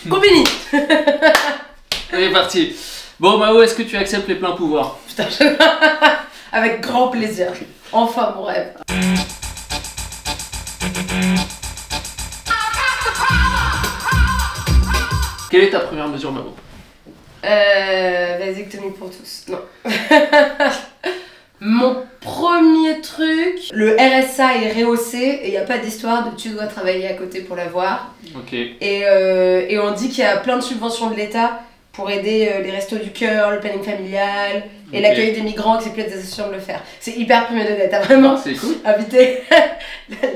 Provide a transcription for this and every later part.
Combini. On est parti. Bon Mao, est-ce que tu acceptes les pleins pouvoirs? Putain, avec grand plaisir. Enfin mon rêve. Quelle est ta première mesure, Mao? Vasectomie pour tous. Non. Mon premier truc, le RSA est rehaussé et il n'y a pas d'histoire de tu dois travailler à côté pour l'avoir. Ok. Et on dit qu'il y a plein de subventions de l'État pour aider les restos du cœur, le planning familial et l'accueil des migrants, que c'est plus des associations de le faire. C'est hyper premier degré, t'as vraiment C'est cool. invité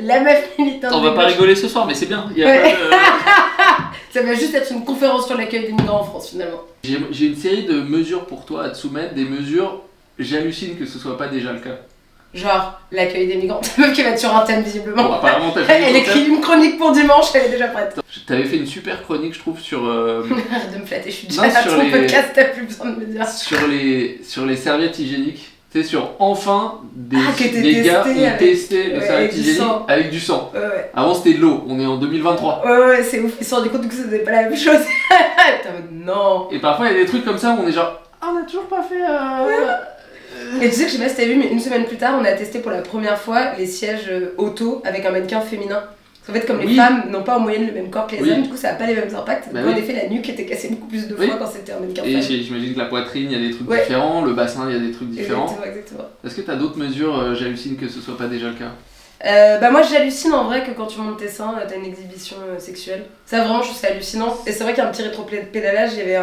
la meuf militante. On va pas rigoler ce soir, mais c'est bien. Il y a pas de... Ça va juste être une conférence sur l'accueil des migrants en France finalement. J'ai une série de mesures pour toi à te soumettre, des mesures, j'hallucine que ce soit pas déjà le cas. Genre l'accueil des migrants, la meuf qui va être sur un thème visiblement. Bon, apparemment t'as fait Elle écrit une chronique pour dimanche, elle est déjà prête. T'avais fait une super chronique, je trouve, sur... Arrête de me flatter, je suis déjà Non, là, sur ton les- podcast, t'as plus besoin de me dire. sur les serviettes hygiéniques. Tu sais, sur enfin des que des gars testé ont avec- testé les ouais, serviettes avec du hygiéniques sang. avec du sang. Ouais. Avant c'était de l'eau, on est en 2023. Ouais, c'est ouf, ils se sont rendus compte que c'était pas la même chose. Putain, mais non. Et parfois il y a des trucs comme ça où on est genre, ah on a toujours pas fait... Et tu sais que je sais pas si t'as vu, mais une semaine plus tard, on a testé pour la première fois les sièges auto avec un mannequin féminin. Parce qu'en fait, comme les Oui. femmes n'ont pas en moyenne le même corps que les Oui. hommes, du coup ça a pas les mêmes impacts. Bah Donc, en oui. effet, la nuque était cassée beaucoup plus de fois Oui. quand c'était un mannequin Et femme. j'imagine que la poitrine, il y a des trucs Ouais. différents, le bassin, il y a des trucs différents. Exactement. Est-ce que t'as d'autres mesures, j'hallucine que ce soit pas déjà le cas? Bah moi j'hallucine en vrai que quand tu montes tes seins, t'as une exhibition sexuelle. Ça vraiment je trouve ça hallucinant. Et c'est vrai qu'il y a un petit rétropédalage, il y avait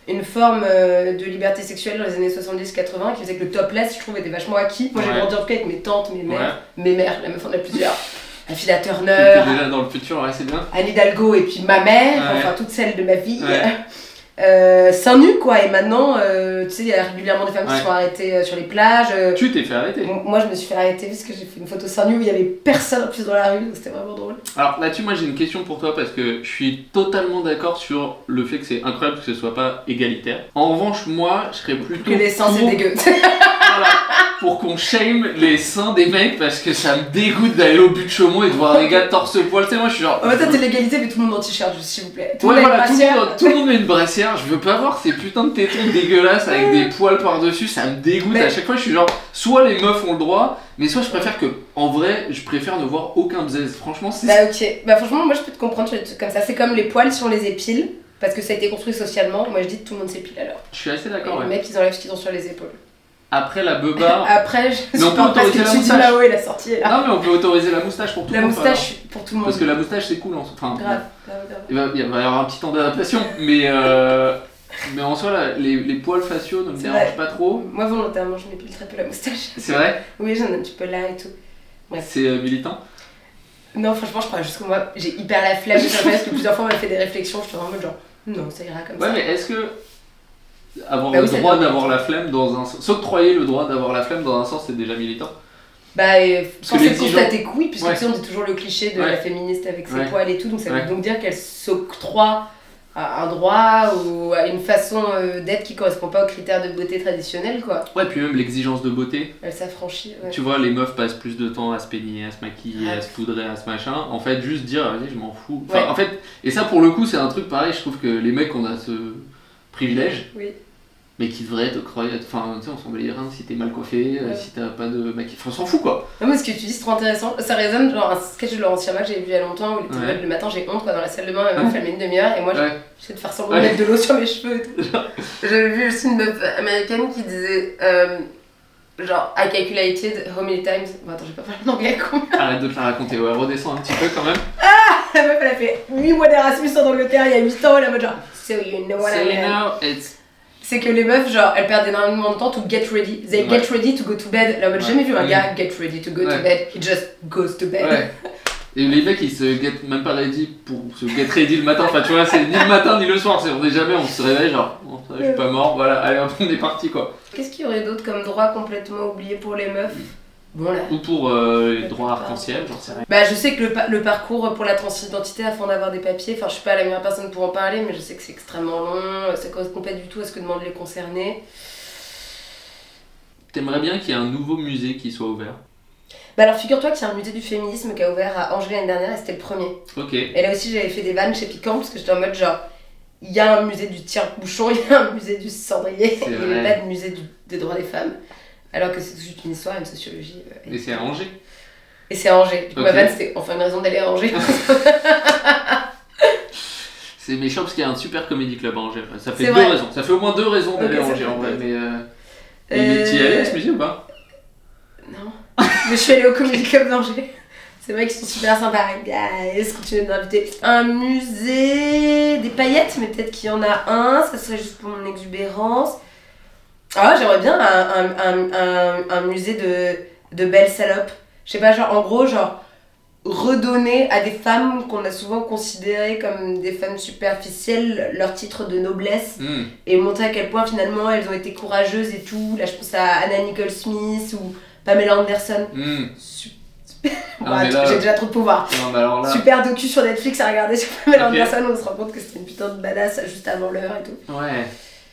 une forme de liberté sexuelle dans les années 70-80 qui faisait que le topless je trouve était vachement acquis. Moi j'ai Ouais. grandi en tout cas avec mes tantes, mes mères, Ouais. la meuf en a plusieurs. Afida Turner, T'étais déjà dans le futur, ouais c'est bien. Anne Hidalgo et puis ma mère, Ouais. enfin toutes celles de ma vie. Ouais. Seins nus quoi, et maintenant tu sais il y a régulièrement des femmes qui Ouais. se font arrêter sur les plages. Tu t'es fait arrêter. Moi je me suis fait arrêter parce que j'ai fait une photo seins nus où il y avait personne en plus dans la rue, donc c'était vraiment drôle. Alors là-dessus, moi j'ai une question pour toi parce que je suis totalement d'accord sur le fait que c'est incroyable que ce soit pas égalitaire. En revanche, moi je serais plutôt Que les seins c'est pour- dégueu. Voilà, pour qu'on shame les seins des mecs parce que ça me dégoûte d'aller au but de Chaumont et de voir des gars torse-poil. Tu sais, moi je suis genre. En fait, t'es l'égalité, mais tout le monde en t-shirt, s'il vous plaît. Tout le Ouais, monde a voilà, une brassière. tout le monde met une brassière. Je veux pas voir ces putains de tétons dégueulasses avec des poils par-dessus. Ça me dégoûte. Mais- À chaque fois, je suis genre, soit les meufs ont le droit, mais soit je préfère que, en vrai, je préfère ne voir aucun bzz. Franchement, c'est. Bah, ok. Bah, franchement, moi je peux te comprendre sur des trucs comme ça. C'est comme les poils si on les épile, parce que ça a été construit socialement. Moi je dis tout le monde s'épile alors. Je suis assez Et d'accord, les ouais. mecs ils enlèvent ce qu'ils ont sur les épaules. Après la beuba. Après, je Mais on peut supporte pas ce autoriser que la tu dis moustache. là-haut et la sortie est là. Non, mais on peut autoriser la moustache pour tout La le monde. moustache pour tout le monde. Parce que la moustache c'est cool en soi. Enfin, Grave, grave. il va y avoir un petit temps d'adaptation, mais en soi, là, les poils faciaux ne me C'est dérangent vrai. pas trop. Moi volontairement, je m'épile très peu la moustache. C'est vrai? Oui, j'en ai un petit peu là et tout. Ouais. C'est militant? Non, franchement, je crois juste que moi j'ai hyper la flemme. Parce que plusieurs fois on m'a fait des réflexions, je suis vraiment genre non, ça ira comme Ouais, ça. mais est-ce que avoir Bah le oui, ça droit dépend. d'avoir la flemme dans un sens, s'octroyer le droit d'avoir la flemme dans un sens, c'est déjà militant? Bah, je Parce pense que que l'exigence- constater que oui, puisque Ouais. tu sais, on dit toujours le cliché de Ouais. la féministe avec ses Ouais. poils et tout, donc ça Ouais. veut donc dire qu'elle s'octroie à un droit ou à une façon d'être qui correspond pas aux critères de beauté traditionnels, quoi. Ouais, puis même l'exigence de beauté. Elle s'affranchit, ouais. Tu vois, les meufs passent plus de temps à se peigner, à se maquiller, Ouais. à se poudrer, à se machin. En fait, juste dire, vas-y, je m'en fous. Enfin, Ouais. en fait, et ça pour le coup, c'est un truc pareil, je trouve que les mecs, on a ce privilège, Oui. mais qui devrait être octroyé. Enfin, tu sais, on s'en bat les reins si t'es mal coiffé, Ouais. si t'as pas de maquillage. Enfin, on s'en fout quoi. Non, mais ce que tu dis, c'est trop intéressant. Ça résonne, genre un sketch de Laurent Sierra que j'ai vu il y a longtemps où il était en Ouais. mode, le matin j'ai honte quoi, dans la salle de bain, la meuf elle met une demi-heure et moi Ouais. j'essaie de faire semblant de mettre de l'eau sur mes cheveux et tout. J'avais vu aussi une meuf américaine qui disait genre I calculated how many times. Bon, attends, je vais pas parler en anglais con. Arrête de te la raconter, ouais, redescends un petit peu quand même. La meuf elle a fait 8 mois d'Erasmus en Angleterre il y a 8 ans, elle est en mode genre so you know what So I you mean. know, it's... C'est que les meufs, genre, elles perdent énormément de temps to get ready. They Ouais. get ready to go to bed. Là, j'ai jamais vu un Ouais. gars get ready to go Ouais. to bed. He just goes to bed. Ouais. Et les mecs ils se get même pas ready pour se get ready le matin, enfin tu vois c'est ni le matin ni le soir, c'est on est jamais, on se réveille genre bon, ça, je suis pas mort, voilà, allez hop, on est parti quoi. Qu'est-ce qu'il y aurait d'autre comme droit complètement oublié pour les meufs? Bon là. Ou pour les droits arc-en-ciel, j'en sais rien. Bah je sais que le parcours pour la transidentité afin d'avoir des papiers, enfin je suis pas la meilleure personne pour en parler, mais je sais que c'est extrêmement long, ça correspond pas du tout à ce que demandent les concernés. T'aimerais bien qu'il y ait un nouveau musée qui soit ouvert? Bah alors figure-toi qu'il y a un musée du féminisme qui a ouvert à Angers l'année dernière et c'était le premier. Ok. Et là aussi j'avais fait des vannes chez Piquant parce que j'étais en mode genre il y a un musée du tire-bouchon, il y a un musée du cendrier, C'est il vrai. n'y a pas de musée des droits des femmes. Alors que c'est tout juste une histoire, une sociologie. Et c'est à Angers. Et c'est à Angers. Du coup, Ok. ma vanne, c'était enfin une raison d'aller à Angers. C'est méchant parce qu'il y a un super comédie club à Angers. Ça fait C'est deux vrai. raisons. Ça fait au moins 2 raisons d'aller Ok, à ça Angers fait en vrai. deux. Mais t'y es allé à ce musée ou pas? Non. Mais je suis allée au Comedy Club d'Angers. C'est vrai qu'ils sont super sympas. Guys, continuez de m'inviter. Un musée des paillettes, mais peut-être qu'il y en a un. Ça serait juste pour mon exubérance. Ah, j'aimerais bien un musée de belles salopes. Je sais pas, genre, en gros, genre, redonner à des femmes qu'on a souvent considérées comme des femmes superficielles leur titre de noblesse Hmm. et montrer à quel point finalement elles ont été courageuses et tout. Là, je pense à Anna Nicole Smith ou Pamela Anderson. Hmm. Bon, mais là- j'ai déjà trop de pouvoir. Non, mais alors là. Super docu sur Netflix à regarder sur Pamela Ok. Anderson, on se rend compte que c'était une putain de badass juste avant l'heure et tout. Ouais.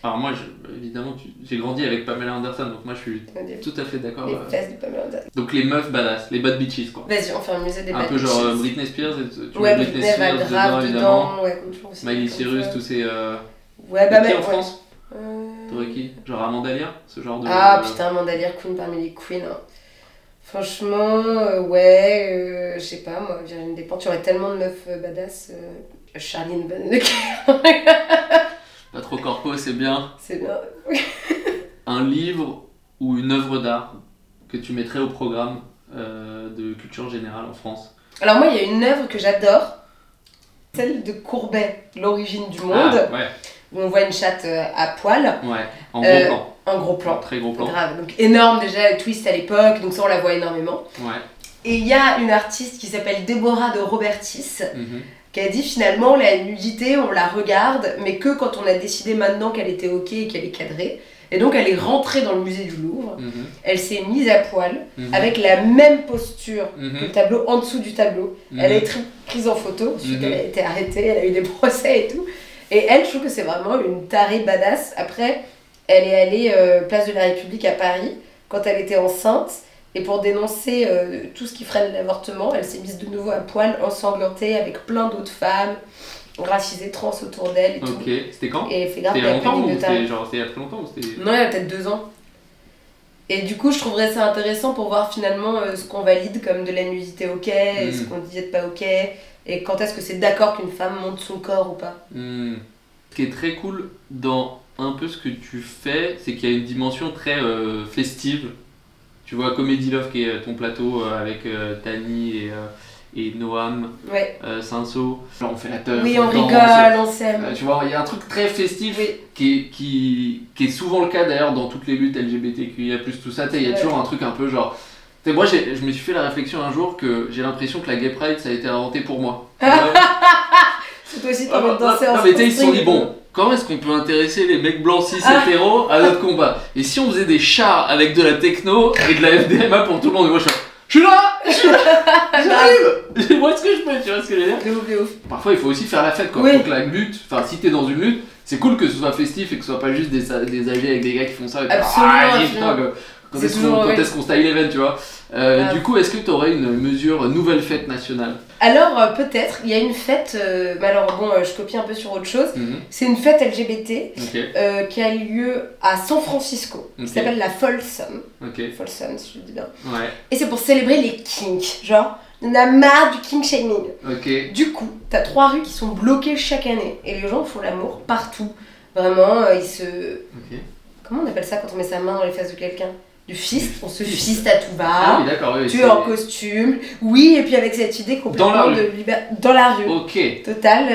Alors moi, évidemment, j'ai grandi avec Pamela Anderson, donc moi je suis Les tout à fait d'accord. fesses de Pamela Anderson. Donc les meufs badass, les bad bitches quoi. Vas-y, on fait un musée des Un bad peu genre bitches. Britney Spears, et tu Ouais, mets Britney va Spears grave évidemment. dedans. Ouais, comme toujours aussi. Miley comme Cyrus, ça. tous ces. Ouais, bah qui mais. en ouais. France Euh, T'aurais qui? Genre Amanda Lear, ce genre de. Ah putain, Mandalier Queen parmi les queens. Hein. Franchement, ouais, je sais pas, moi, Virginie Despentes, tu aurais tellement de meufs badass. Charline Vanhoenacker, Pas trop corpo, c'est bien. c'est bien. Un livre ou une œuvre d'art que tu mettrais au programme de culture générale en France. Alors, moi, il y a une œuvre que j'adore, celle de Courbet, L'origine du monde, Ah, ouais, où on voit une chatte à poil, ouais, en gros plan. en gros plan. Très gros plan. Grave, donc énorme déjà, le twist à l'époque, donc ça on la voit énormément. Ouais. Et il y a une artiste qui s'appelle Déborah de Robertis, Mhm. qui a dit finalement la nudité on la regarde, mais que quand on a décidé maintenant qu'elle était ok et qu'elle est cadrée. Et donc elle est rentrée dans le musée du Louvre, Mhm. elle s'est mise à poil, Mhm. avec la même posture que Mhm. le tableau en dessous du tableau. Mhm. Elle a été prise en photo, ensuite Mhm. elle a été arrêtée, elle a eu des procès et tout. Et elle, je trouve que c'est vraiment une tarée badass. Après, elle est allée place de la République à Paris quand elle était enceinte. Et pour dénoncer tout ce qui freine l'avortement, elle s'est mise de nouveau à poil, ensanglantée, avec plein d'autres femmes, racisées, trans autour d'elle et tout. Ok, c'était quand? Et elle fait grave C'était il y a la longtemps peine ou de tarée. c'était genre c'était il y a très longtemps ou c'était. Non, il y a peut-être 2 ans. Et du coup, je trouverais ça intéressant pour voir finalement ce qu'on valide comme de la nudité ok, et ce qu'on disait de pas ok, et quand est-ce que c'est d'accord qu'une femme monte son corps ou pas. Hmm. Ce qui est très cool dans un peu ce que tu fais, c'est qu'il y a une dimension très festive. Tu vois, Comedy Love qui est ton plateau avec Tani et Noam, Ouais. Cinso. Genre on fait la teuf, Oui, on danse. rigole, on s'aime. Tu vois, il y a un truc très festif Oui. qui est souvent le cas d'ailleurs dans toutes les luttes LGBTQIA+, tout ça. Tu sais, il y a Ouais. toujours un truc un peu genre... Tu sais, moi, je me suis fait la réflexion un jour que j'ai l'impression que la Gay Pride, ça a été inventé pour moi. Tu vois. C'est toi aussi, Ah, t'as envie de danser en non mais tu sais, ils se sont dit string. bon, comment est-ce qu'on peut intéresser les mecs blancs cis hétéros à notre combat? Et si on faisait des chars avec de la techno et de la FDMA pour tout le monde? Et moi je suis là, j'arrive. Moi est-ce que je peux, tu vois ce que je veux dire? De ouf, de ouf. Parfois il faut aussi faire la fête quoi. Oui. Faut que la lutte, enfin si t'es dans une lutte, c'est cool que ce soit festif et que ce soit pas juste des âgés avec des gars qui font ça. Et puis, Absolument, allez, absolument. putain, quand C'est est-ce toujours, qu'on ouais. style event, tu vois? Du coup, est-ce que tu aurais une mesure nouvelle fête nationale? Alors, peut-être, il y a une fête, mais alors bon, je copie un peu sur autre chose. Mhm. C'est une fête LGBT Ok, qui a lieu à San Francisco, Ok. qui s'appelle la Folsom. ok, Folsom, si je le dis bien. ouais, Et c'est pour célébrer les kinks. Genre, on a marre du kink shaming. ok. Du coup, t'as 3 rues qui sont bloquées chaque année. Et les gens font l'amour partout. Vraiment, ils se. Ok. Comment on appelle ça quand on met sa main dans les fesses de quelqu'un? Du fist. On se Fist. fiste à tout va. Ah oui, d'accord, oui. Tu es en costume. Oui, et puis avec cette idée complètement Dans la rue. de liberté. Dans la rue. Ok. Total.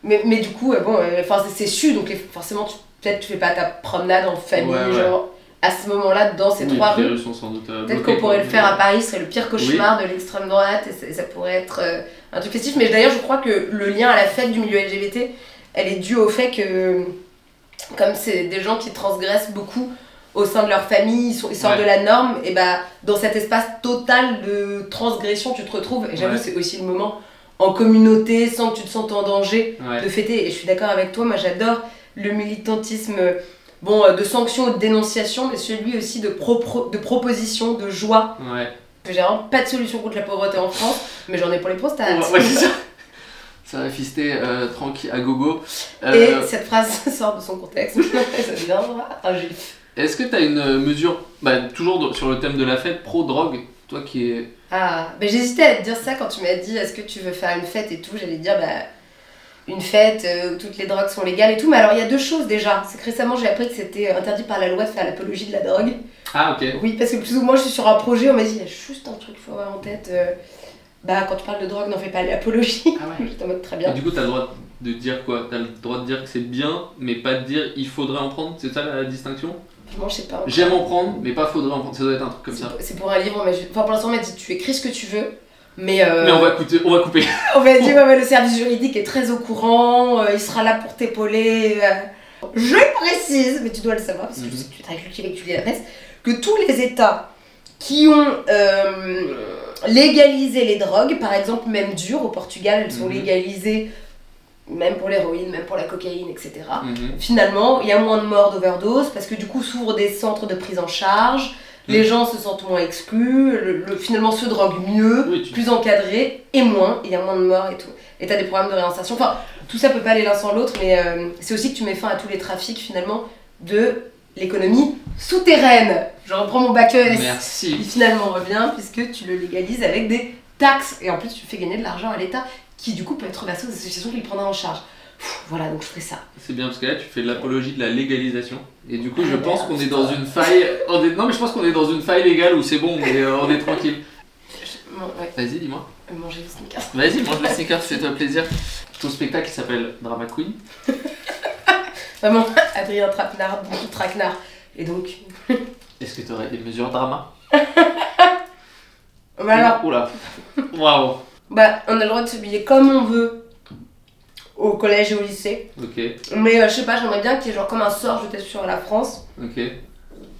Mais du coup, bon, c'est su, donc forcément, peut-être tu fais pas ta promenade en famille, Ouais, ouais. genre à ce moment-là, dans ces Oui, 3 les rues. rues sont sans doute Peut-être bloquées, qu'on pourrait quoi. le faire à Paris, ce serait le pire cauchemar de l'extrême droite, et ça pourrait être un truc festif. Mais d'ailleurs, je crois que le lien à la fête du milieu LGBT, elle est due au fait que, comme c'est des gens qui transgressent beaucoup au sein de leur famille, ils sortent Ouais. de la norme, et bah dans cet espace total de transgression, tu te retrouves. Et j'avoue, Ouais. c'est aussi le moment en communauté, sans que tu te sentes en danger, Ouais. de fêter. Et je suis d'accord avec toi, moi j'adore le militantisme de sanction ou de dénonciation, mais celui aussi de proposition, de joie. Ouais. J'ai vraiment pas de solution contre la pauvreté en France, mais j'en ai pour les prostats. Ouais, c'est ça. Ça va fister tranquille à gogo. Et cette phrase sort de son contexte. Ça deviendra un juif. Est-ce que tu as une mesure, toujours sur le thème de la fête, pro-drogue, toi qui es... Ah, mais j'hésitais à te dire ça quand tu m'as dit est-ce que tu veux faire une fête et tout. J'allais dire une fête où toutes les drogues sont légales et tout. Mais alors il y a deux choses déjà. C'est que récemment j'ai appris que c'était interdit par la loi de faire l'apologie de la drogue. Ah ok. Oui, parce que plus ou moins je suis sur un projet, on m'a dit il y a juste un truc qu'il faut avoir en tête. Quand tu parles de drogue, n'en fais pas l'apologie. Ah ouais. J'étais en mode très bien. Et du coup t'as le droit de dire quoi? T'as le droit de dire que c'est bien, mais pas de dire il faudrait en prendre, c'est ça la distinction? Franchement, je sais pas. J'aime en prendre, mais pas faudrait en prendre, ça doit être un truc comme ça. C'est pour un livre, mais pour l'instant on m'a dit tu écris ce que tu veux. Mais on va couper. On m'a dit le service juridique est très au courant, il sera là pour t'épauler. Je précise, mais tu dois le savoir parce que je sais que tu es très cultivé et que tu lis la presse, que tous les États qui ont légalisé les drogues, par exemple même dures, au Portugal elles sont légalisées, même pour l'héroïne, même pour la cocaïne, etc. Finalement, il y a moins de morts d'overdose parce que du coup s'ouvrent des centres de prise en charge, les gens se sentent moins exclus, finalement se droguent mieux, plus encadrés et moins, il y a moins de morts et tout. Et t'as des programmes de réinsertion, enfin tout ça peut pas aller l'un sans l'autre, mais c'est aussi que tu mets fin à tous les trafics finalement de l'économie souterraine. Je reprends mon bac ES. Merci. Qui finalement revient puisque tu le légalises avec des taxes et en plus tu fais gagner de l'argent à l'État qui du coup peut être versé aux associations qui le prendraient en charge. Voilà, donc je ferai ça. C'est bien parce que là tu fais de l'apologie de la légalisation et du coup je pense qu'on est dans une faille. Non mais je pense qu'on est dans une faille légale où c'est bon, on est tranquille. Ouais. Vas-y, dis-moi. Manger des sneakers. Vas-y, mange les sneakers, fais-toi plaisir. Ton spectacle s'appelle Drama Queen. Vraiment, Adrien Traquenard, beaucoup de traquenard. Et donc. Est-ce que tu aurais des mesures drama? Alors. Oula. Waouh. On a le droit de s'habiller comme on veut au collège et au lycée. Ok. Mais je sais pas, j'aimerais bien qu'il y ait genre comme un sort jeté sur la France. Ok.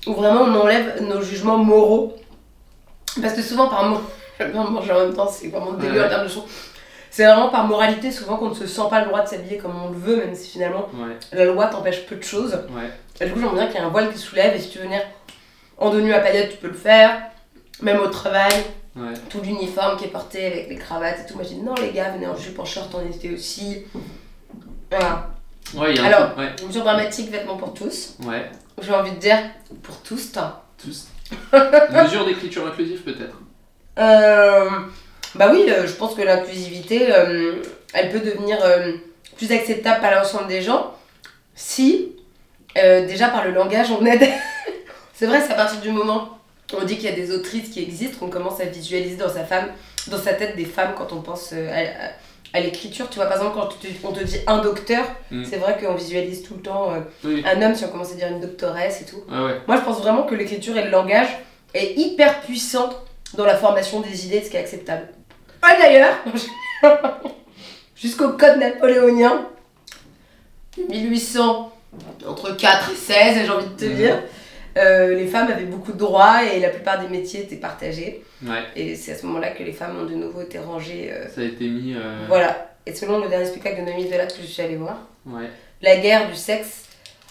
Où vraiment on enlève nos jugements moraux. Parce que souvent par mot. J'aime bien manger en même temps, c'est vraiment le délire en termes de son. C'est vraiment par moralité souvent qu'on ne se sent pas le droit de s'habiller comme on le veut, même si finalement la loi t'empêche peu de choses. Et du coup j'aimerais bien qu'il y ait un voile qui soulève et si tu veux venir en tenue à paillettes tu peux le faire. Même au travail. Tout l'uniforme qui est porté avec les cravates et tout. Moi j'ai dit non les gars, venez en jupe, en short en été aussi. Voilà. Alors, une mesure dramatique, vêtements pour tous. J'ai envie de dire pour tous, Tous. Mesure d'écriture inclusive peut-être. Oui, je pense que l'inclusivité, elle peut devenir plus acceptable par l'ensemble des gens si, déjà par le langage, on aide. C'est vrai, c'est à partir du moment où on dit qu'il y a des autrices qui existent, qu'on commence à visualiser dans sa tête des femmes quand on pense à l'écriture. Tu vois, par exemple, quand on te dit un docteur, c'est vrai qu'on visualise tout le temps un homme si on commence à dire une doctoresse et tout. Moi, je pense vraiment que l'écriture et le langage est hyper puissant dans la formation des idées de ce qui est acceptable. D'ailleurs, jusqu'au code napoléonien, 1800, entre 4 et 16, j'ai envie de te dire, les femmes avaient beaucoup de droits et la plupart des métiers étaient partagés. Et c'est à ce moment-là que les femmes ont de nouveau été rangées. Ça a été mis... Voilà. Et selon le dernier spectacle de Noémie Delattre que je suis allée voir, la guerre du sexe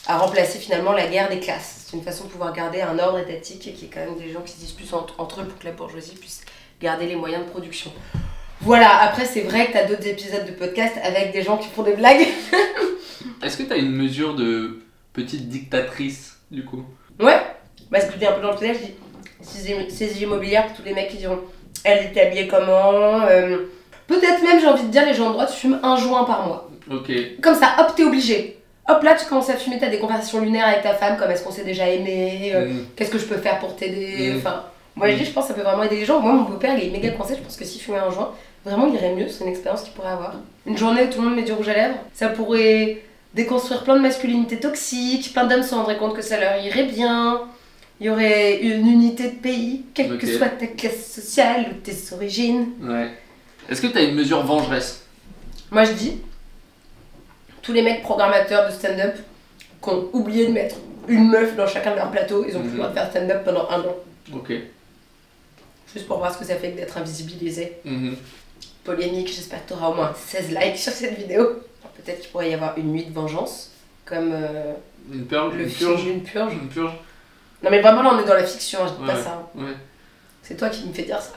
a remplacé finalement la guerre des classes. C'est une façon de pouvoir garder un ordre étatique et qu'il y ait quand même des gens qui se disputent entre eux pour que la bourgeoisie puisse garder les moyens de production. Voilà, après c'est vrai que t'as d'autres épisodes de podcast avec des gens qui font des blagues. Est-ce que t'as une mesure de petite dictatrice du coup? Ouais, parce que je dis un peu dans le collège, je dis saisie immobilière pour tous les mecs qui diront elle était habillée comment, peut-être même j'ai envie de dire les gens de droite fument un joint par mois. Ok. Comme ça, hop, t'es obligé. Hop là, tu commences à fumer, t'as des conversations lunaires avec ta femme, comme est-ce qu'on s'est déjà aimé, qu'est-ce que je peux faire pour t'aider, enfin... Moi je pense que ça peut vraiment aider les gens. Moi mon beau-père il est méga coincé, je pense que s'il fumait un joint, vraiment il irait mieux, c'est une expérience qu'il pourrait avoir. Une journée où tout le monde met du rouge à lèvres, ça pourrait déconstruire plein de masculinités toxiques, plein d'hommes se rendraient compte que ça leur irait bien, il y aurait une unité de pays, quelle que soit ta classe sociale ou tes origines. Est-ce que t'as une mesure vengeresse? Moi je dis, tous les mecs programmateurs de stand-up qui ont oublié de mettre une meuf dans chacun de leurs plateaux, ils ont plus le droit de faire stand-up pendant 1 an. Ok. Juste pour voir ce que ça fait que d'être invisibilisé. Polémique, j'espère que tu auras au moins 16 likes sur cette vidéo. Alors, peut-être qu'il pourrait y avoir une nuit de vengeance, comme une purge, le film d'une purge. Une purge. Non mais vraiment là on est dans la fiction, je dis pas ça. C'est toi qui me fais dire ça.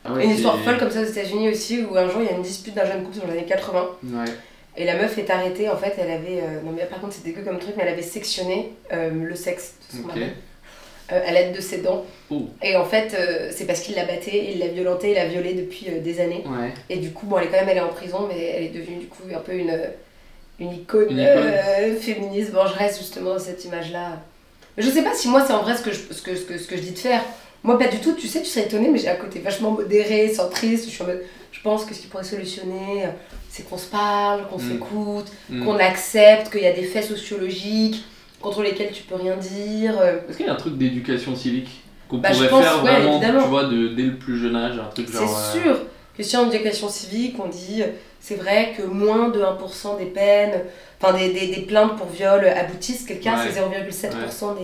Ah ouais, Une histoire folle comme ça aux États-Unis aussi, où un jour il y a une dispute d'un jeune couple dans les années 80. Ouais. Et la meuf est arrêtée, en fait, elle avait. Non, mais par contre, c'est dégueu comme truc, mais elle avait sectionné le sexe de son mari à l'aide de ses dents. Oh. Et en fait, c'est parce qu'il l'a batté, il l'a violenté, il l'a violée depuis des années. Ouais. Et du coup, bon, elle est quand même allée en prison, mais elle est devenue du coup un peu une icône, féministe vengeresse, justement, dans cette image-là. Mais je sais pas si moi, c'est en vrai ce que je dis de faire. Moi, pas du tout, tu sais, tu serais étonnée, mais j'ai un côté vachement modéré, centriste. Je suis en mode, je pense que ce qui pourrait solutionner, c'est qu'on se parle, qu'on s'écoute, qu'on accepte qu'il y a des faits sociologiques contre lesquels tu peux rien dire. Est-ce qu'il y a un truc d'éducation civique qu'on Bah, pourrait je pense, faire ouais, vraiment, évidemment. tu vois, dès le plus jeune âge, un truc genre... C'est sûr que si en éducation civique, on dit, c'est vrai que moins de 1% des peines, enfin des plaintes pour viol aboutissent, quelqu'un, c'est 0,7%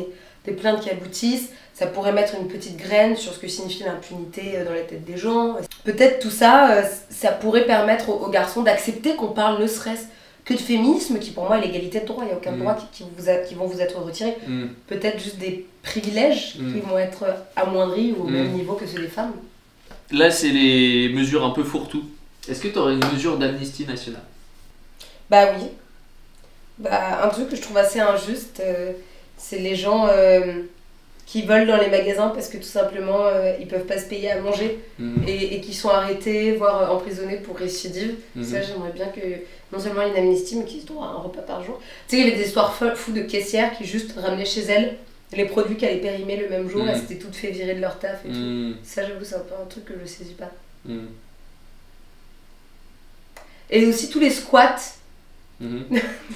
des plaintes qui aboutissent. Ça pourrait mettre une petite graine sur ce que signifie l'impunité dans la tête des gens. Peut-être tout ça, ça pourrait permettre aux garçons d'accepter qu'on parle ne serait-ce que de féminisme, qui pour moi est l'égalité de droit. Il n'y a aucun droit qui vont vous être retirés. Peut-être juste des privilèges qui vont être amoindris au même niveau que ceux des femmes. Là, c'est les mesures un peu fourre-tout. Est-ce que tu aurais une mesure d'amnistie nationale? Bah oui. Bah, un truc que je trouve assez injuste, c'est les gens... qui volent dans les magasins parce que tout simplement ils peuvent pas se payer à manger et qui sont arrêtés, voire emprisonnés pour récidive. Ça, j'aimerais bien que non seulement il y ait une amnistie, mais qu'ils aient droit à un repas par jour. Tu sais, il y avait des histoires fous de caissières qui juste ramenaient chez elles les produits qu'elles allaient périmer le même jour, elles s'étaient toutes fait virer de leur taf et tout. Ça, j'avoue, c'est un peu un truc que je saisis pas. Et aussi tous les squats.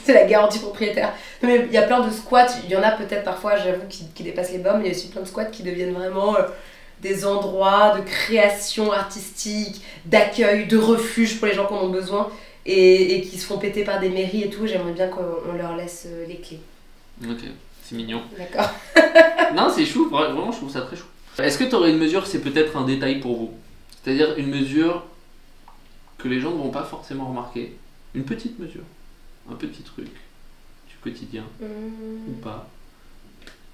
C'est la garantie propriétaire. Non, mais il y a plein de squats, il y en a peut-être parfois, j'avoue, qui dépassent les bornes, mais il y a aussi plein de squats qui deviennent vraiment des endroits de création artistique, d'accueil, de refuge pour les gens qui en ont besoin et qui se font péter par des mairies et tout. J'aimerais bien qu'on leur laisse les clés. Ok, c'est mignon. D'accord. Non, c'est chou, vraiment, je trouve ça très chou. Est-ce que tu aurais une mesure, c'est peut-être un détail pour vous? C'est-à-dire une mesure que les gens ne vont pas forcément remarquer, une petite mesure, un petit truc du quotidien ou pas,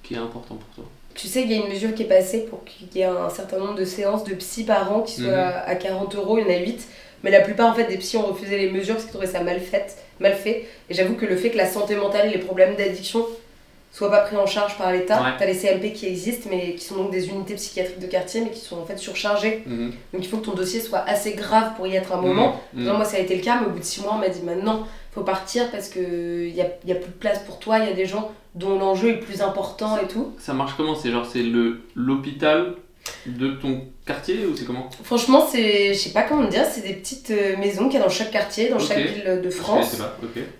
qui est important pour toi? Tu sais qu'il y a une mesure qui est passée pour qu'il y ait un certain nombre de séances de psy par an qui soient à 40 €, il y en a 8. Mais la plupart en fait, des psys ont refusé les mesures parce qu'ils trouvaient ça mal fait. Et j'avoue que le fait que la santé mentale et les problèmes d'addiction soient pas pris en charge par l'État, t'as les CMP qui existent, mais qui sont donc des unités psychiatriques de quartier, mais qui sont en fait surchargées. Donc il faut que ton dossier soit assez grave pour y être un moment. Moi ça a été le cas, mais au bout de 6 mois on m'a dit maintenant faut partir parce qu'il y a plus de place pour toi, il y a des gens dont l'enjeu est plus important et tout. Ça marche comment? C'est genre c'est l'hôpital de ton quartier ou c'est comment? Franchement, je sais pas comment dire, c'est des petites maisons qu'il y a dans chaque quartier, dans chaque ville de France. Je sais pas,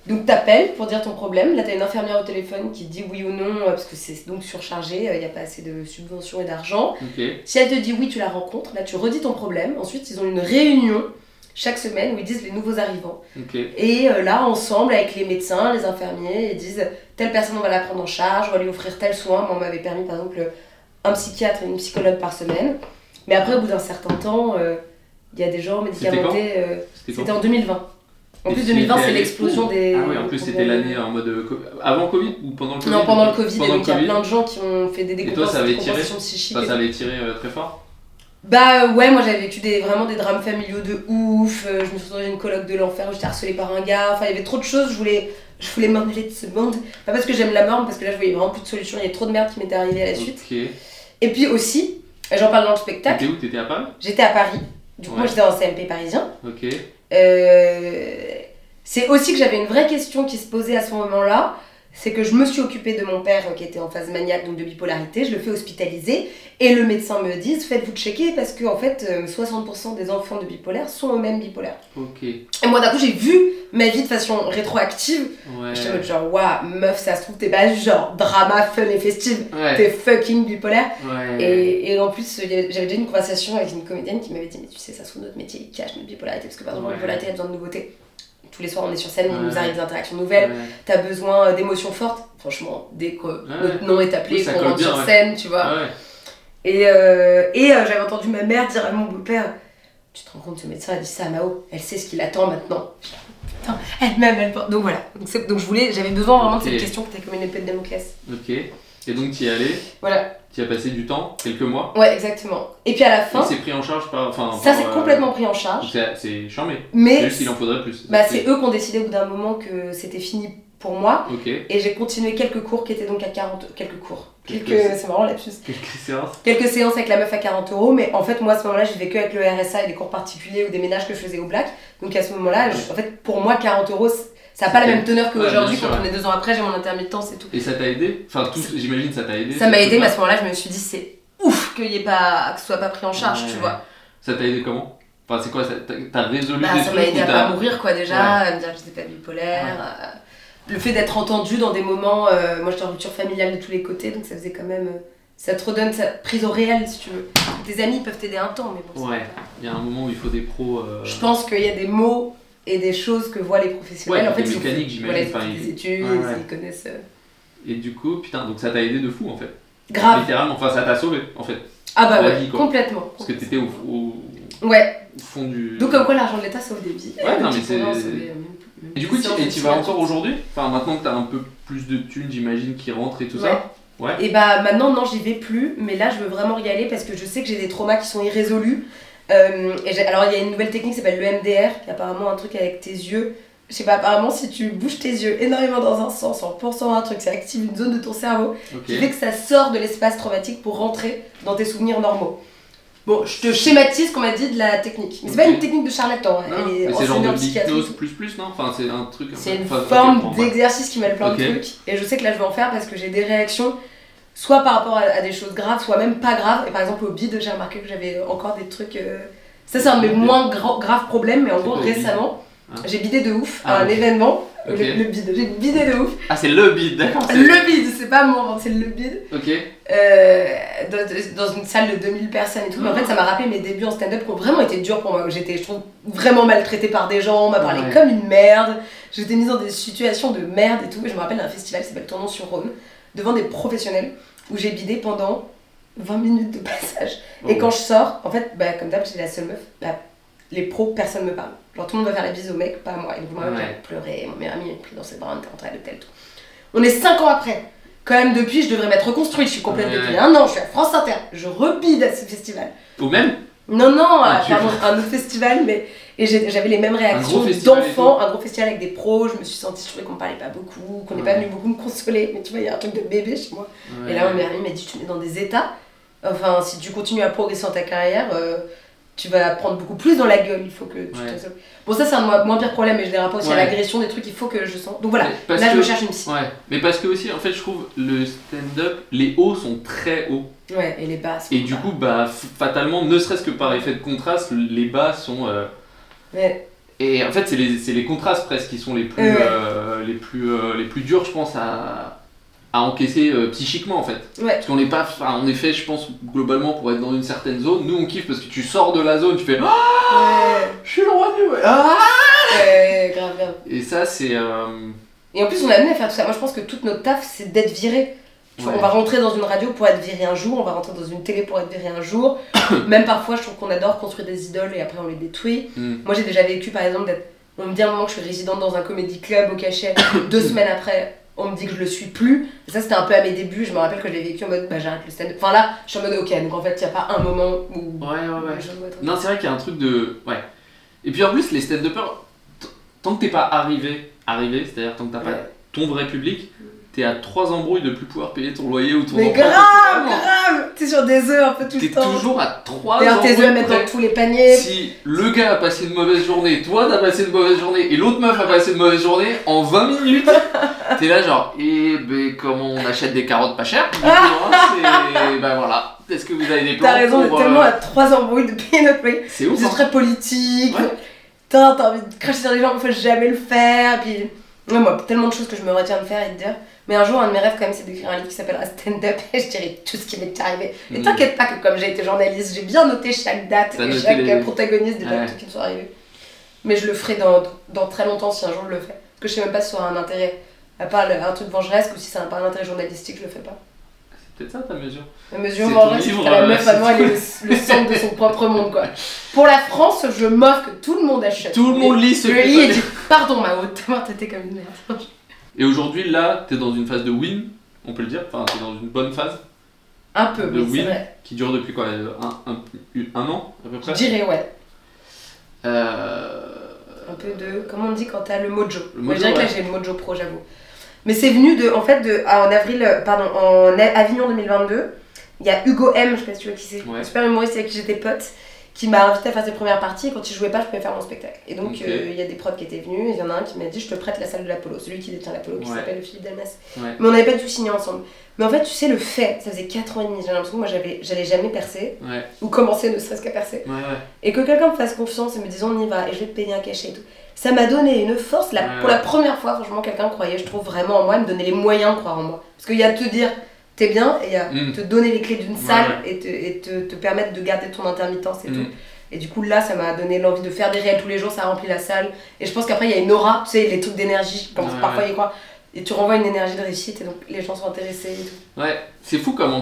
Donc t'appelles pour dire ton problème, là t'as une infirmière au téléphone qui dit oui ou non, parce que c'est donc surchargé, il n'y a pas assez de subventions et d'argent. Si elle te dit oui, tu la rencontres, là tu redis ton problème, ensuite ils ont une réunion chaque semaine où ils disent les nouveaux arrivants. Et là, ensemble, avec les médecins, les infirmiers, ils disent telle personne on va la prendre en charge, on va lui offrir tel soin. Moi on m'avait permis par exemple un psychiatre et une psychologue par semaine. Mais après, au bout d'un certain temps, il y a des gens médicamentés. C'était en 2020. En plus, 2020, c'est l'explosion des. Ah oui, en plus, c'était l'année en mode. Avant Covid ou pendant le Covid? Non, pendant le Covid. Et donc, il y a plein de gens qui ont fait des décompensations psychiques. Ça avait tiré très fort? Bah ouais, moi j'avais vécu vraiment des drames familiaux de ouf. Je me suis retrouvée dans une coloc de l'enfer où j'étais harcelée par un gars. Enfin, il y avait trop de choses. Je voulais m'en aller de ce monde. Pas parce que j'aime la mort, mais parce que là, je voyais vraiment plus de solution. Il y avait trop de merde qui m'était arrivée à la suite. Et puis aussi, j'en parle dans le spectacle. T'étais où? T'étais à Paris? J'étais à Paris. Du coup, moi j'étais en CMP parisien. C'est aussi que j'avais une vraie question qui se posait à ce moment-là. C'est que je me suis occupée de mon père qui était en phase maniaque, donc de bipolarité. Je le fais hospitaliser. Et le médecin me dit faites-vous checker parce que en fait, 60% des enfants de bipolaires sont eux-mêmes bipolaires. Et moi, d'un coup, j'ai vu ma vie de façon rétroactive. J'étais en mode genre, waouh, meuf, ça se trouve, t'es pas genre drama, fun et festive. T'es fucking bipolaire. Et en plus, j'avais déjà une conversation avec une comédienne qui m'avait dit mais tu sais, ça se trouve, notre métier, il cache notre bipolarité parce que par exemple, la bipolarité, elle a besoin de nouveautés. Tous les soirs on est sur scène, il nous arrive des interactions nouvelles, t'as besoin d'émotions fortes, franchement, dès que notre nom est appelé, qu'on rentre sur scène, tu vois. Et j'avais entendu ma mère dire à mon beau-père, tu te rends compte, ce médecin a dit ça à Mao, elle sait ce qui l'attend maintenant. Putain, elle-même, elle porte. Donc voilà, donc j'avais besoin vraiment de cette question qui était comme une épée de Damoclès. Et donc tu y es allé, Voilà. tu y as passé du temps, quelques mois. Ouais, exactement. Et puis à la fin, Et c'est pris en charge par. ça c'est complètement pris en charge. C'est charmé. Mais C'est juste qu'il en faudrait plus. bah, c'est eux qui ont décidé au bout d'un moment que c'était fini pour moi. Ok. Et j'ai continué quelques cours qui étaient donc à 40. Quelques cours. Quelques- C'est marrant lapsus. Quelques séances. Quelques séances avec la meuf à 40 €, mais en fait, moi à ce moment-là, j'ai vécu avec le RSA et des cours particuliers ou des ménages que je faisais au black. Donc à ce moment-là, en fait, pour moi, 40 €, ça n'a pas la même teneur qu'aujourd'hui, bien sûr, quand on est 2 ans après, j'ai mon intermittence et tout. Et ça t'a aidé? Enfin, j'imagine ça t'a aidé. Ça m'a aidé, mais à ce moment-là, je me suis dit, c'est ouf que ce soit pas pris en charge, Ouais. tu vois. Ça t'a aidé comment? Enfin, c'est quoi? T'as résolu Bah, des ça trucs m'a aidé ou à t'as- pas mourir, quoi, déjà, à me dire que j'étais pas bipolaire. Le fait d'être entendu dans des moments. Moi, j'étais en rupture familiale de tous les côtés, donc ça faisait quand même. Ça te redonne sa prise au réel, si tu veux. Tes amis peuvent t'aider un temps, mais bon. Ouais, il y a un moment où il faut des pros. Je pense qu'il y a des mots et des choses que voient les professionnels. Ouais, en fait, des ils ont fait- mécaniques, j'imagine. voilà, ils ont Enfin, fait des études, ouais. ils connaissent. Et du coup, putain, donc ça t'a aidé de fou en fait. Grave. Littéralement, enfin ça t'a sauvé en fait. Ah bah la ouais, vie, quoi. complètement. Parce que t'étais au Ouais. fond du. Donc comme quoi l'argent de l'État sauve des vies. Ouais, non, mais Petit c'est- point, sauver, Et du coup, des tu vas séances encore aujourd'hui? Enfin, maintenant que t'as un peu plus de thunes, j'imagine, qui rentrent et tout Ouais. ça. Ouais. Et bah maintenant, non, j'y vais plus, mais là, je veux vraiment y aller parce que je sais que j'ai des traumas qui sont irrésolus. Alors, il y a une nouvelle technique qui s'appelle le MDR, qui est apparemment un truc avec tes yeux. Je sais pas, apparemment, si tu bouges tes yeux énormément dans un sens, en pensant à un truc, ça active une zone de ton cerveau Ok. qui fait que ça sort de l'espace traumatique pour rentrer dans tes souvenirs normaux. Bon, je te schématise ce qu'on m'a dit de la technique. Mais c'est pas Ok. une technique de charlatan, hein. Non, Elle est mais c'est genre enseignée en de psychiatrie. l'hypnose plus, non? Enfin, c'est un truc. C'est une enfin, ok, forme bon, ouais. d'exercice qui mêle plein Ok. de trucs. Et je sais que là, je vais en faire parce que j'ai des réactions, soit par rapport à des choses graves, soit même pas graves. Et par exemple, au bide, j'ai remarqué que j'avais encore des trucs. Ça, c'est un de mes Ok. moins graves problèmes, mais en C'est gros, quoi, au bide? récemment, Ah. j'ai bidé de ouf Ah, à un ok. événement. Ok. Le bide, j'ai bidé de ouf. Ah, c'est le beat, d'accord. Le bide, c'est pas mon, c'est le bide. Ok. Dans une salle de 2000 personnes et tout. Mais en fait, ça m'a rappelé mes débuts en stand-up qui ont vraiment été durs pour moi. J'étais, je trouve, vraiment maltraitée par des gens, on m'a parlé Ouais. comme une merde. J'étais mise dans des situations de merde et tout. Et je me rappelle d'un festival qui s'appelle Tournon-sur-Rhône, devant des professionnels, où j'ai bidé pendant 20 minutes de passage. Et Oh. quand je sors, en fait, bah, comme d'hab, j'étais la seule meuf. Les pros, personne me parle. Genre tout le monde va faire la bise au mec, pas à moi. Et donc moi, Ouais. j'ai pleuré, mon meilleur ami m'a pris dans ses bras, on était rentré à l'hôtel, tout. On est 5 ans après. Quand même, depuis, je devrais m'être reconstruite. Je suis complète Ouais. depuis 1 an, je suis à France Inter. Je rebide à ce festival. Au même? Non, Ah, tu- pardon, un autre festival, mais. Et j'avais les mêmes réactions gros festival et d'enfants, un gros festival avec des pros. Je me suis sentie, je trouvais qu'on me parlait pas beaucoup, qu'on n'est Ouais. pas venu beaucoup me consoler. Mais tu vois, il y a un truc de bébé chez moi. Ouais. Et là, mon meilleur ami m'a dit, tu es dans des états. Enfin, si tu continues à progresser dans ta carrière, tu vas prendre beaucoup plus dans la gueule. Il faut que tu Ouais. te... Bon, ça, c'est un moins pire problème, mais je les rappelle aussi à Ouais. l'agression, des trucs, il faut que je sens. Donc voilà, Mais parce là, je que- me cherche une psy. Ouais, mais parce que aussi, en fait, je trouve le stand-up, les hauts sont très hauts. Ouais, et les basses. Et du coup, bah, fatalement, ne serait-ce que par effet de contraste, les bas sont. Ouais. Et en fait, c'est les contrastes presque qui sont les plus, Ouais. les plus durs, je pense, à encaisser psychiquement en fait. Ouais. Parce qu'on n'est pas. Enfin, en effet, je pense, globalement, pour être dans une certaine zone, nous on kiffe parce que tu sors de la zone, tu fais. Ah, Ouais. je suis le roi du. Ah Ouais, grave, grave. Et ça, c'est. Et en plus, on est amené à faire tout ça. Moi, je pense que toute notre taf, c'est d'être viré. Tu vois, Ouais. on va rentrer dans une radio pour être viré un jour, on va rentrer dans une télé pour être viré un jour. Même parfois, je trouve qu'on adore construire des idoles et après on les détruit. Hmm. Moi, j'ai déjà vécu, par exemple, d'être. On me dit à un moment que je suis résidente dans un comédie club au cachet. 2 semaines après, on me dit que je le suis plus. Et ça, c'était un peu à mes débuts. Je me rappelle que je l'ai vécu en mode, bah j'arrête le stand-up. Enfin là, je suis en mode, ok, donc en fait, il n'y a pas un moment où. Ouais, ouais. je dois être- Non, c'est vrai qu'il y a un truc de. Ouais. Et puis en plus, les stand-uppers, tant que t'es pas arrivé, c'est-à-dire tant que t'as pas Ouais. ton vrai public, t'es à 3 embrouilles de plus pouvoir payer ton loyer ou ton Mais emprunt. grave, Vraiment. grave. T'es sur des œufs un peu tout T'es le temps. toujours à 3 D'ailleurs, tes embrouilles œufs à mettre près. dans tous les paniers. Si le gars a passé une mauvaise journée, toi t'as passé une mauvaise journée et l'autre meuf a passé une mauvaise journée, en 20 minutes, t'es là genre, eh ben comment on achète des carottes pas chères? C'est ben voilà, est-ce que vous avez des plans T'as raison, on est pour, tellement à 3 embrouilles de payer notre loyer. C'est ouf, C'est hein. très politique. Ouais. Putain, t'as envie de cracher sur les gens, il faut jamais le faire. Puis, ouais, moi, tellement de choses que je me retiens de faire et de dire. Mais un jour, un de mes rêves, quand même, c'est d'écrire un livre qui s'appellera Stand Up et je dirais tout ce qui m'est arrivé. Et Mhm. t'inquiète pas que, comme j'ai été journaliste, j'ai bien noté chaque date T'as et noté chaque les- protagoniste des Ouais. trucs qui me sont arrivés. Mais je le ferai dans très longtemps si un jour je le fais. Parce que je sais même pas si ça aura un intérêt. À part un truc vengeresque ou si ça n'a pas un intérêt journalistique, je le fais pas. C'est peut-être ça ta mesure. La mesure C'est vengeresque, ton livre, c'est que la meuf, c'est vraiment, elle est le centre de son propre monde, quoi. Pour la France, je m'offre que tout le monde achète. Tout le monde lit ce Je lis et dit pardon ma haute, t'as t'étais comme une merde. Et aujourd'hui là, t'es dans une phase de win, on peut le dire. Enfin, t'es dans une bonne phase. Un peu, de oui, c'est weed, vrai. qui dure depuis quoi, un an à peu près. Je dirais, ouais. Euh, Un peu de. Comment on dit quand t'as le mojo? mojo, Je dirais que là ouais. j'ai le mojo pro, j'avoue. Mais c'est venu de. En fait, en Avignon 2022, il y a Hugo M, je sais pas si tu vois qui c'est, Ouais. un super humoriste avec qui j'étais pote, qui m'a invité à faire ses premières parties et quand il jouait pas, je pouvais faire mon spectacle. Et donc, Ok. il y a des prods qui étaient venus et il y en a un qui m'a dit je te prête la salle de l'Apollo, celui qui détient l'Apollo, qui Ouais. s'appelle Philippe Delmas. Ouais. Mais on n'avait pas du tout signé ensemble. Mais en fait, tu sais, le fait, ça faisait 4 ans et demi, j'ai l'impression que moi j'allais jamais percer, Ouais. ou commencer ne serait-ce qu'à percer. Ouais. Et que quelqu'un me fasse confiance et me dise on y va et je vais te payer un cachet et tout. Ça m'a donné une force, Ouais. pour la première fois, franchement, quelqu'un croyait, je trouve, vraiment en moi, et me donner les moyens de croire en moi. Parce qu'il y a te dire t'es bien, et il y a te donner les clés d'une salle et te permettre de garder ton intermittence et tout. Et du coup, là, ça m'a donné l'envie de faire des réels tous les jours, ça a rempli la salle. Et je pense qu'après, il y a une aura, tu sais, les trucs d'énergie, comme parfois y croire. Et tu renvoies une énergie de réussite, et donc les gens sont intéressés et tout. Ouais, c'est fou comme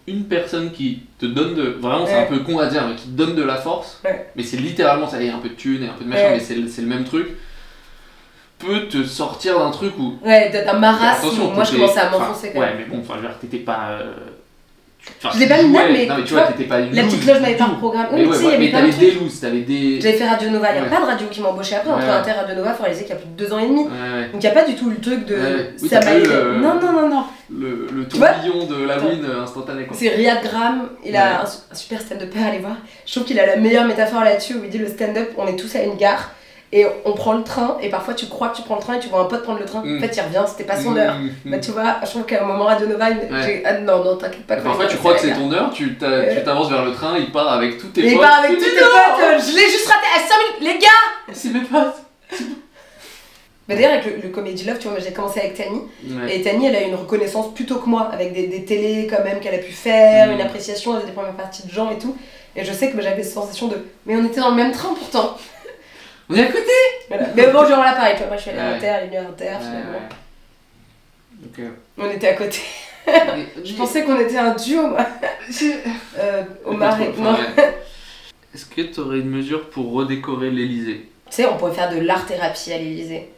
une personne qui te donne de. Vraiment, c'est Ouais. un peu con à dire, mais qui te donne de la force. Ouais. Mais c'est littéralement, ça y est, un peu de thune et un peu de machin, Ouais. mais c'est le même truc. Peut te sortir d'un truc où. Ouais, d'un marasme, Attention, moi je t'étais- commençais à enfin, m'enfoncer quand Ouais, même. mais bon, enfin, je veux dire, t'étais pas. Je l'ai pas mis là, mais non, mais tu tu vois, vois, t'étais pas une La loose petite loge m'avait du pas tout. reprogrammé. Mais Oui, ouais, tu sais, il y mais avait plein t'avais de des trucs. looses, t'avais des. J'avais fait Radio Nova, il n'y a Ouais. pas de radio qui m'a embauché après, entre Ouais. Inter et Radio Nova, il faut réaliser qu'il y a plus de 2 ans et demi. Ouais, ouais. Donc il n'y a pas du tout le truc de Ouais. Oui, ça t'as m'a pas eu aidé. le- Non, non, non, non. Le Tu vois tourbillon de la Attends. win instantané, quoi. C'est Riyad Graham, il a un super stand-up à aller voir. Je trouve qu'il a la meilleure métaphore là-dessus où il dit le stand-up, on est tous à une gare et on prend le train et parfois tu crois que tu prends le train et tu vois un pote prendre le train. En fait, il revient, c'était pas son heure. Bah tu vois, je trouve qu'à un moment Radio Nova, ah non, non, t'inquiète pas. Parfois tu crois que c'est ton heure, tu t'avances vers le train, il part avec tous tes Et potes. il part avec tous tes potes, je l'ai juste raté à 5 minutes, les gars! C'est mes potes. Bah d'ailleurs avec le Comedy Love, tu vois, moi j'ai commencé avec Tani. Ouais. Et Tani, elle a eu une reconnaissance plutôt que moi, avec des télés quand même qu'elle a pu faire, une appréciation, elle faisait des premières parties de gens et tout. Et je sais que j'avais cette sensation de mais on était dans le même train pourtant. On est à côté. Voilà. Mais bon, genre là pareil, tu vois, moi je suis allée à Ouais. Inter, elle est venue à Inter finalement. Ok. On était à côté. Je pensais qu'on était un duo, moi. Omar et... Non. Est-ce que tu aurais une mesure pour redécorer l'Elysée? Tu sais, on pourrait faire de l'art-thérapie à l'Elysée.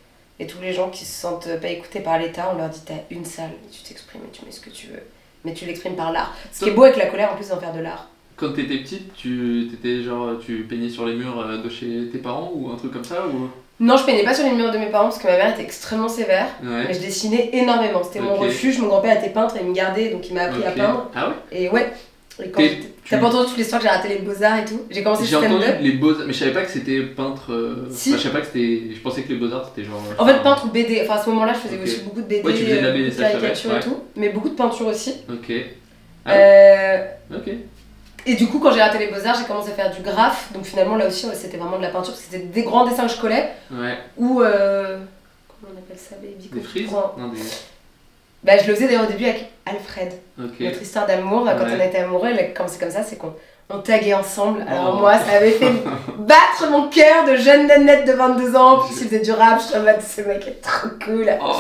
Et tous les gens qui se sentent pas écoutés par l'État, on leur dit t'as une salle, tu t'exprimes et tu mets ce que tu veux. Mais tu l'exprimes par l'art. Ce qui est beau avec la colère, en plus, c'est d'en faire de l'art. Quand t'étais petite, tu peignais sur les murs de chez tes parents ou un truc comme ça ou... Non, je peignais pas sur les murs de mes parents parce que ma mère était extrêmement sévère. Ouais. Mais je dessinais énormément. C'était mon Ok. refuge. Mon grand-père était peintre et il me gardait, donc il m'a appris à Ok. peindre. Ah ouais. Et ouais. Et quand T'es- t'as pas entendu toute l'histoire que j'ai raté les beaux-arts et tout? J'ai commencé J'ai entendu stand-up. les beaux-arts, mais je savais pas que c'était peintre. Si. Enfin, je savais pas que c'était. Je pensais que les beaux-arts c'était genre. En fait, peintre ou BD. Enfin, à ce moment-là, je faisais Ok. aussi beaucoup de BD, Ouais, tu faisais de la BD, beaucoup de ça, je savais, caricature et ouais. tout. Mais beaucoup de peinture aussi. Ok. Ah Ok. Et du coup, quand j'ai raté les beaux-arts, j'ai commencé à faire du graphe. Donc finalement, là aussi, ouais, c'était vraiment de la peinture. Parce que c'était des grands dessins que je collais. Ouais. Ou. Comment on appelle ça, baby? Des quand tu frises prends- Non, des. Bah, je le faisais d'ailleurs au début avec Alfred. Ok. Notre histoire d'amour, quand Ouais. on était amoureux, quand c'est comme ça, c'est qu'on taguait ensemble. Alors Oh. moi, ça avait fait battre mon cœur de jeune nénette de 22 ans. Puis il faisait du rap, je suis en mode, ce mec est trop cool. Oh,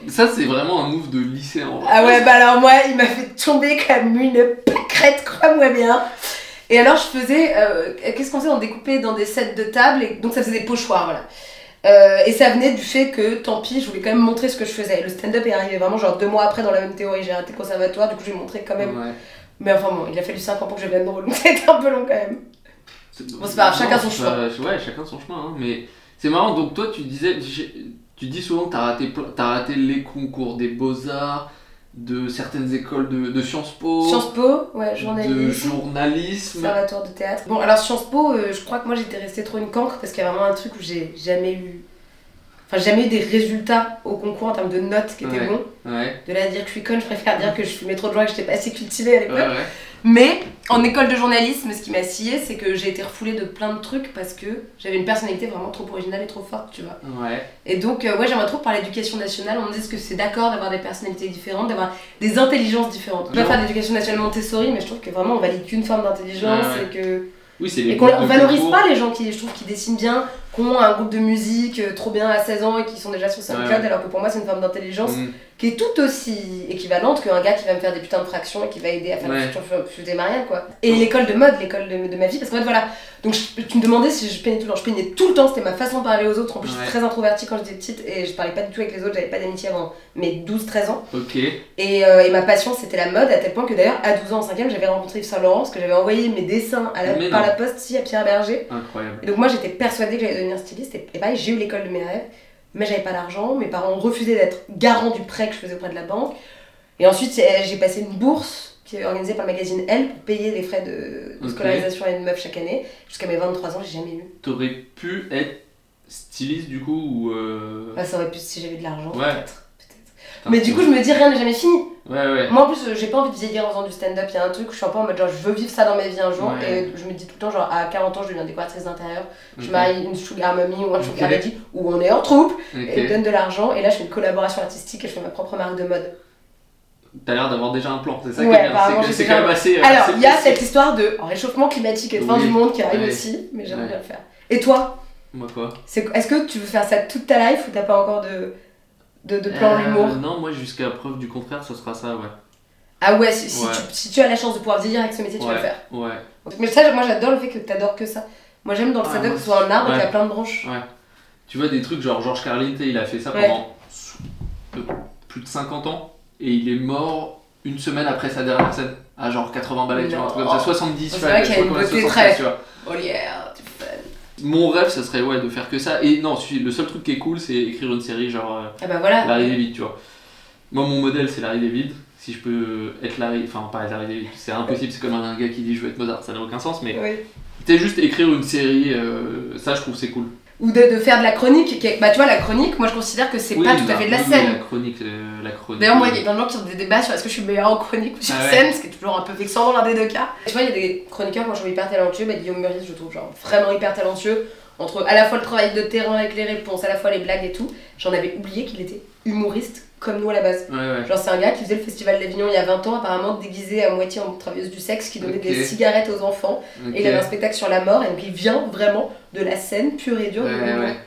ça c'est vraiment un move de lycéen. En vrai. Ah ouais, bah alors moi, il m'a fait tomber comme une pâquerette, crois-moi bien. Et alors je faisais, qu'est-ce qu'on faisait? On découpait dans des sets de table, et donc ça faisait des pochoirs, voilà. Et ça venait du fait que, tant pis, je voulais quand même montrer ce que je faisais. Le stand-up est arrivé vraiment genre 2 mois après dans la même théorie. J'ai arrêté le conservatoire, du coup j'ai montré quand même. Ouais. Mais enfin bon, il a fallu 5 ans pour que je devienne drôle, donc c'était un peu long quand même. Bon, c'est pas grave, chacun son choix. Ouais, chacun son chemin. Hein. Mais c'est marrant, donc toi tu disais. Tu dis souvent que t'as raté les concours des beaux-arts, de certaines écoles de Sciences Po. Sciences Po, ouais, De journalisme, journalisme. conservatoire de théâtre. Bon, alors Sciences Po, je crois que moi j'étais restée trop une cancre parce qu'il y a vraiment un truc où j'ai jamais eu. Enfin, j'ai jamais eu des résultats au concours en termes de notes qui étaient Ouais. bons. Ouais. De là à dire que je suis conne, je préfère dire que je fumais trop de joints et que j'étais pas assez cultivée à l'époque. Ouais, ouais. Mais en école de journalisme, ce qui m'a scié, c'est que j'ai été refoulée de plein de trucs parce que j'avais une personnalité vraiment trop originale et trop forte, tu vois. Ouais. Et donc, ouais, j'aimerais trop parler d'éducation nationale. On me dit que c'est d'accord d'avoir des personnalités différentes, d'avoir des intelligences différentes. On peut pas faire d'éducation nationale Montessori, mais je trouve que vraiment on valide qu'une forme d'intelligence Ouais, ouais. et que. Oui, c'est les Et qu'on groupes de valorise concours. pas les gens qui, je trouve, qui dessinent bien, qui ont un groupe de musique trop bien à 16 ans et qui sont déjà sur SoundCloud, alors que pour moi c'est une forme d'intelligence qui est tout aussi équivalente qu'un gars qui va me faire des putains de fractions et qui va aider à faire le futur des Marianne, quoi. Et l'école de mode, l'école de ma vie, parce qu'en fait voilà, donc tu me demandais si je peignais tout le temps, je peignais tout le temps, c'était ma façon de parler aux autres, en plus je suis très introvertie quand j'étais petite et je parlais pas du tout avec les autres, j'avais pas d'amitié avant mes 12-13 ans. Et ma passion c'était la mode, à tel point que d'ailleurs à 12 ans en 5ème j'avais rencontré Yves Saint Laurent, parce que j'avais envoyé mes dessins par la poste à Pierre Berger. Incroyable. Et donc moi j'étais persuadée que j'allais devenir styliste, et pareil j'ai eu l'école de mes rêves, mais j'avais pas d'argent, mes parents ont refusé d'être garant du prêt que je faisais auprès de la banque. Et ensuite j'ai passé une bourse qui est organisée par le magazine Elle pour payer les frais de scolarisation à une meuf chaque année. Jusqu'à mes 23 ans, j'ai jamais eu. T'aurais pu être styliste du coup ou ça aurait pu si j'avais de l'argent, ouais. peut-être. Mais du coup, je me dis rien n'est jamais fini. Ouais. Moi en plus, j'ai pas envie de vieillir en faisant du stand-up. Il y a un truc où je suis un peu en mode genre, je veux vivre ça dans ma vie un jour. Et je me dis tout le temps, genre à 40 ans, je deviens décoratrice d'intérieur. Je marie une sugar mommy ou un sugar daddy, où on est en troupe, et me donne de l'argent. Et là, je fais une collaboration artistique et je fais ma propre marque de mode. T'as l'air d'avoir déjà un plan, c'est ça qui est bien. C'est quand même assez. Alors, il y a cette histoire de réchauffement climatique et de fin du monde qui arrive aussi, mais j'aimerais bien le faire. Et toi? Moi quoi? Est-ce que tu veux faire ça toute ta life ou t'as pas encore de plan d'humour? Non, moi jusqu'à preuve du contraire, ce sera ça, ouais. Ah ouais, si tu as la chance de pouvoir vieillir avec ce métier, tu vas le faire. Ouais. Mais ça, moi j'adore le fait que t'adores que ça. Moi j'aime dans le stand-up que ce soit un arbre et qu'il y a plein de branches. Ouais. Tu vois des trucs genre Georges Carlin, il a fait ça pendant plus de 50 ans et il est mort une semaine après sa dernière scène. À genre 80 balais, tu vois, un truc comme ça, 70, c'est vrai qu'il y a une beauté très... tu vois. Oh yeah, tu fais... Mon rêve, ça serait de faire que ça. Et non, le seul truc qui est cool, c'est écrire une série genre Larry David, tu vois. Moi, mon modèle, c'est Larry David. Si je peux être Larry, enfin pas être Larry David, c'est impossible, c'est comme un gars qui dit je veux être Mozart, ça n'a aucun sens, mais c'est juste écrire une série, ça je trouve c'est cool. Ou de faire de la chronique, bah tu vois la chronique, moi je considère que c'est pas tout à fait de la scène. La chronique. D'ailleurs moi il y a plein de gens qui ont des débats sur est-ce que je suis meilleure en chronique ou sur scène, ce qui est toujours un peu vexant dans l'un des deux cas. Tu vois il y a des chroniqueurs, moi je trouve hyper talentueux, Guillaume Meurice je trouve genre vraiment hyper talentueux, entre à la fois le travail de terrain avec les réponses, à la fois les blagues et tout, j'en avais oublié qu'il était humoriste comme nous à la base. Genre c'est un gars qui faisait le festival d'Avignon il y a 20 ans, apparemment déguisé à moitié en travailleuse du sexe, qui donnait des cigarettes aux enfants, et il avait un spectacle sur la mort, et donc il vient vraiment de la scène pure et dure.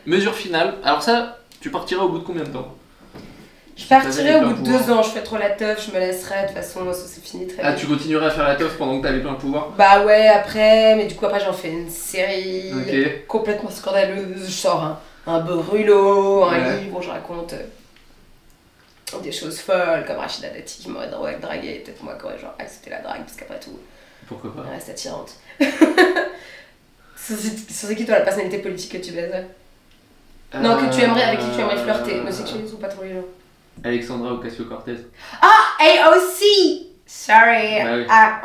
Mesure finale, alors ça, tu partiras au bout de combien de temps? Je partirai au bout de 2 ans, je fais trop la teuf, je me laisserai, de toute façon ça c'est fini très vite. Ah tu continuerais à faire la teuf pendant que t'avais plein de pouvoir? Bah ouais après, mais du coup après j'en fais une série complètement scandaleuse, je sors un brûlot, un livre où je raconte des choses folles comme Rachida Dati qui m'aurait dragué, peut-être moi qui aurais genre accepté la drague parce qu'après tout, pourquoi pas, elle reste attirante. C'est qui toi la personnalité politique que tu baiserais? Non, que tu aimerais, avec qui tu aimerais flirter, ne sexualise ou pas trop les gens. Alexandra Ocasio-Cortez. Ah, AOC! Sorry,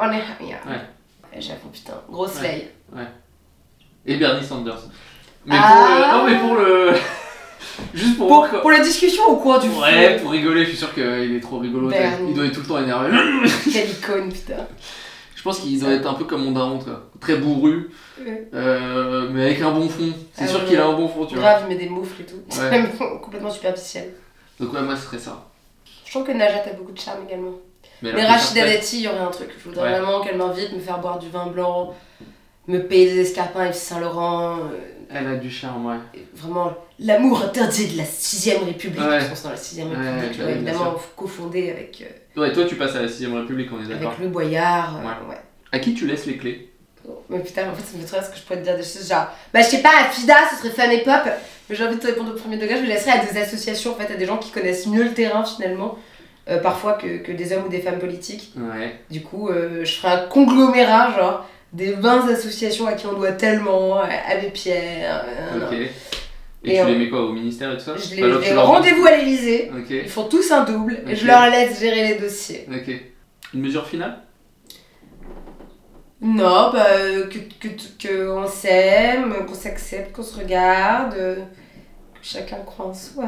on est... J'avoue, putain, grosse slay. Et Bernie Sanders. Mais pour le... Juste pour la discussion au cours du film. Ouais, pour rigoler, je suis sûr qu'il est trop rigolo. Il doit être tout le temps énervé. Quelle icône, putain. Je pense qu'il doit être un peu comme mon daron, quoi. Très bourru, mais avec un bon fond. C'est sûr qu'il a un bon fond, tu vois. Grave, il met des moufles et tout. C'est complètement superficiel. Donc ouais, moi ce serait ça. Je trouve que Najat a beaucoup de charme également. Mais Rachida Dati, il y aurait un truc. Je voudrais vraiment qu'elle m'invite, me faire boire du vin blanc, me payer des escarpins Yves Saint Laurent. Elle a du charme, Vraiment, l'amour interdit de la 6ème République. Je pense dans la 6ème République, évidemment cofondée avec... toi tu passes à la 6ème République, on est d'accord. Avec Louis Boyard. À qui tu laisses les clés? Mais putain, en fait, ça me fait trop rire ce que je pourrais te dire des choses genre... Bah je sais pas, à FIDA, ce serait Fun et Pop. Mais j'ai envie de te répondre au premier degré, je le laisserais à des associations, en fait, à des gens qui connaissent mieux le terrain finalement. Parfois que des hommes ou des femmes politiques. Du coup, je ferais un conglomérat, genre... des 20 associations à qui on doit tellement, Abbé Pierre. Et tu les mets quoi, au ministère et tout ça? Je les rendez-vous à l'Elysée, ils font tous un double et je leur laisse gérer les dossiers. Une mesure finale? Non, bah, qu'on s'aime, qu'on s'accepte, qu'on se regarde, que chacun croit en soi.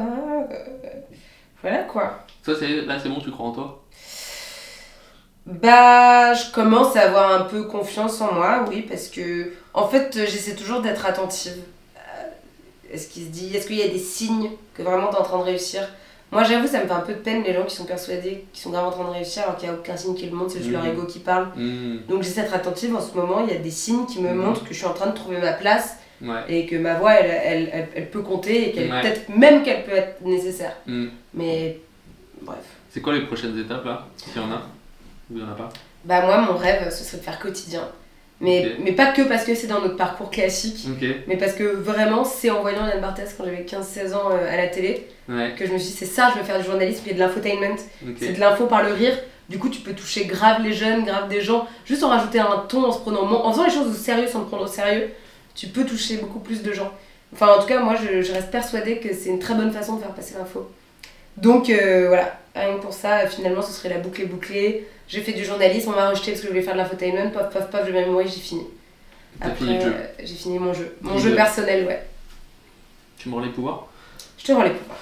Voilà quoi. Ça, là c'est bon, tu crois en toi? Bah, je commence à avoir un peu confiance en moi, oui, parce que en fait, j'essaie toujours d'être attentive. Est-ce qu'il y a des signes que vraiment t'es en train de réussir? Moi, j'avoue, ça me fait un peu de peine les gens qui sont persuadés qu'ils sont vraiment en train de réussir alors qu'il n'y a aucun signe qui le montre, c'est juste leur ego qui parle. Donc, j'essaie d'être attentive en ce moment. Il y a des signes qui me montrent que je suis en train de trouver ma place, Ouais. Et que ma voix, elle peut compter et peut-être même qu'elle peut être nécessaire. Mais bref. C'est quoi les prochaines étapes là, s'il y en a? Ou il n'y en a pas? Bah moi, mon rêve, ce serait de faire quotidien. Mais pas que parce que c'est dans notre parcours classique, mais parce que vraiment, c'est en voyant Yann Barthès quand j'avais 15-16 ans à la télé, que je me suis dit, c'est ça, je veux faire du journalisme et de l'infotainment. C'est de l'info par le rire. Du coup, tu peux toucher grave les jeunes, grave des gens, juste en rajouter un ton, en faisant les choses au sérieux sans te prendre au sérieux, tu peux toucher beaucoup plus de gens. Enfin, en tout cas, moi, je reste persuadée que c'est une très bonne façon de faire passer l'info. Donc voilà, rien que pour ça, finalement, ce serait la boucle est bouclée. J'ai fait du journalisme, on m'a rejeté parce que je voulais faire de l'infotainment, paf paf paf, je vais mourir, j'ai fini. Après, j'ai fini mon jeu. Mon jeu personnel, ouais. Tu me rends les pouvoirs? Je te rends les pouvoirs.